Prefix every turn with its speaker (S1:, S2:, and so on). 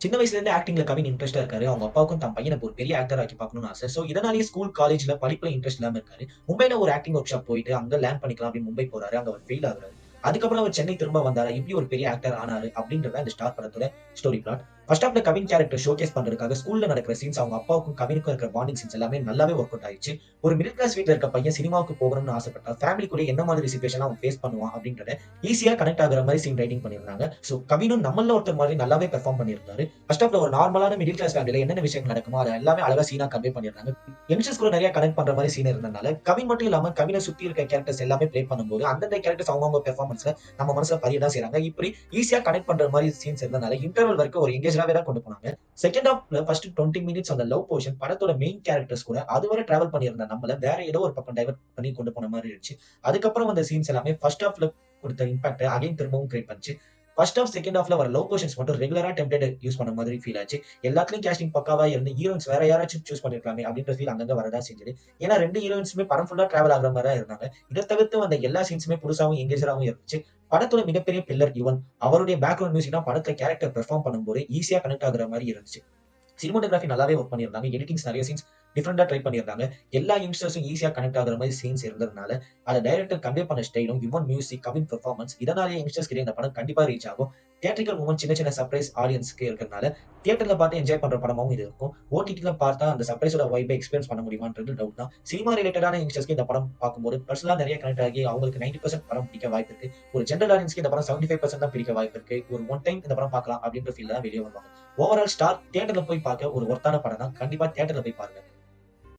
S1: சின்ன வயசுல இருந்தே ஆக்டிங்ல கவின் இன்ட்ரெஸ்டா இருக்காரு. அவங்க அப்பாவுக்கும் தன் பையன ஒரு பெரிய ஆக்டர் ஆக்கி பார்க்கணும்னு ஆசை. சோ இதனாலேயே ஸ்கூல், காலேஜ்ல படிப்புல இன்ட்ரெஸ்ட் இல்லாம இருக்காரு. மும்பைல ஒரு ஆக்டிங் வொர்க் ஷாப் போயிட்டு அங்க லேர்ன் பண்ணிக்கலாம் அப்படின்னு மும்பை போறாரு. அங்க அவர் ஃபெயில் ஆகுறாரு. அதுக்கப்புறம் அவர் சென்னை திரும்ப வந்தாரா, எப்படி ஒரு பெரிய ஆக்டர் ஆனாரு அப்படின்றத இந்த ஸ்டார் படத்தோட ஸ்டோரி பிளாட். ஃபர்ஸ்ட் ஹாஃப்ல கவின் கேரக்டர் ஷோகேஸ் பண்றதுக்காக ஸ்கூல்ல நடக்கிற சீன்ஸ், அவங்க அப்பாவுக்கும் கவினுக்கும் இருக்கிற பாண்டிங் சீன்ஸ் எல்லாமே நல்லாவே ஒர்க் அவுட் ஆயிடுச்சு. ஒரு மிடில் கிளாஸ் வீட்ல இருக்க பையன் சினிமாவுக்கு போகணும்னு ஆசைப்பட்டா, ஃபேமிலி கூட என்ன மாதிரி சிச்சுவேஷன்லாம் அவன் ஃபேஸ் பண்ணுவான் அப்படின்றத ஈஸியா கனெக்ட் ஆகுற மாதிரி சீன் ரைட்டிங் பண்ணியிருந்தாங்க. சோ கவினும் நம்மள ஒருத்தர் மாதிரி நல்லாவே பெர்ஃபார்ம் பண்ணியிருந்தாரு. ஃபர்ஸ்ட் ஹாஃப்ல ஒரு நார்மலான மிடில் கிளாஸ் ஃபேமிலில என்னென்ன விஷயங்கள் நடக்குமோ அத எல்லாமே அழகா சீனா கன்வே பண்ணியிருந்தாங்க. யங்ஸ்டர்ஸ் கூட நிறைய கனெக்ட் பண்ற மாதிரி சீன் இருந்தனால, கவின் மட்டும் இல்லாம கவின சுத்தி இருக்க கேரக்டர்ஸ் எல்லாமே ப்ளே பண்ணும்போது, அந்தந்த கேரக்டர்ஸ் அவங்கவங்க பெர்ஃபார்மன்ஸ்ல நம்ம மனசுல பதிய தான் செய்றாங்க. இப்படி ஈஸியா கனெக்ட் பண்ற மாதிரி சீன்ஸ் இருந்தனால, இன்டர்வல் வரைக்கும் ஒரு எங்கேஜ்டாவே தான் கொண்டு போனாங்க. செகண்ட் ஹாஃப்ல ஃபர்ஸ்ட் 20 மினிட்ஸ் அந்த லவ் போர்ஷன் படத்தோட மெயின் கேரக்டர்ஸ் கூட அதுவரை டிராவல் பண்ணியிருந்த நம்மள வேற ஏதோ ஒரு பக்கம் டைவர்ட் பண்ணி கொண்டு போன மாதிரி இருந்துச்சு. அதுக்கப்புறம் வந்த சீன்ஸ் எல்லாமே ஃபர்ஸ்ட் ஹாஃப்ல குடுத்த இம்பாக்ட் அகைன் திரும்பவும் கிரியேட் பண்ணுச்சு. ஃபர்ஸ்ட் ஹாஃப், செகண்ட் ஹாஃப்ல வர லவ் போர்ஷன்ஸ் மட்டும் ரெகுலரா டெம்ப்ளேட் யூஸ் பண்ண மாதிரி ஃபீல் ஆச்சு. எல்லாத்துலயும் கேஸ்டிங் பக்காவா இருந்து ஹீரோயின்ஸ் வேற யாராச்சும் சூஸ் பண்ணிருக்கலாமே அப்படின்ற ஃபீல் அங்கங்க வரதான் செஞ்சது. ஏன்னா 2 ஹீரோயின்ஸுமே படம் ஃபுல்லா டிராவல் ஆகுற மாரி தான் இருந்தாங்க. இத தவிர்த்து வந்த எல்லா சீன்ஸுமே புதுசாவும் எங்கேஜராவும் இருந்துச்சு. படத்தோட மிகப்பெரிய பில்லர் யுவன். அவருடைய பேக்ரவுண்ட் மியூசிக் தான் படத்துல கேரக்டர் பெர்ஃபார்ம் பண்ணும்போது ஈஸியா கனெக்ட் ஆகுற மாரி இருந்துச்சு. சினிமாட்டோகிராஃபி நல்லாவே ஒர்க் பண்ணியிருந்தாங்க. எடிட்டிங்ஸ் நெறைய சீன்ஸ் டிஃபரெண்டா ட்ரை பண்ணியிருந்தாங்க. எல்லா யங்ஸ்டர்ஸும் ஈஸியா கனெக்ட் ஆகுற மாரி சீன்ஸ் இருந்ததுனால, அத டைரக்டர் கன்வே பண்ண ஸ்டைலும், யுவன் மியூசிக், கவின் பெர்ஃபார்மன்ஸ் இதனாலேயே யங்ஸ்டர்ஸ் கிட்ட இந்த படம் கண்டிப்பா ரீச் ஆகும். தியேட்ரிக்கல் மூவ்மெண்ட் சின்ன சின்ன சர்ப்ரைஸ் ஆடியன்ஸ்க்கு இருக்கிறதுனால, தியேட்டர்ல பார்த்து என்ஜாய் பண்ற படமாவும் இது இருக்கும். ஓடிடில பார்த்தா அந்த சர்ப்ரைஸோட வைப எக்ஸ்பீரியன்ஸ் பண்ண முடியுமான்றது டவுட் தான். சினிமா ரிலேட்டடான யங்ஸ்டர்ஸ்க்கு இந்த படம் பார்க்கும்போது பெர்சனலா நெறைய கனெக்ட் ஆகி அவங்களுக்கு 90% படம் பிடிக்க வாய்ப்பு இருக்கு. ஒரு ஜெனரல் ஆடியன்ஸ்க்கு இந்த படம் 75% தான் பிடிக்க வாய்ப்பு இருக்கு. ஒரு ஒன் டைம் இந்த படம் பார்க்கலாம் அப்படின்ற ஃபீல்ல தான் வெளிய வருவாங்க. ஓவரால் ஸ்டார் தியேட்டர்ல போய் பார்க்க ஒரு ஒர்த்தான படம் தான். கண்டிப்பா தியேட்டர்ல போய் பாருங்க.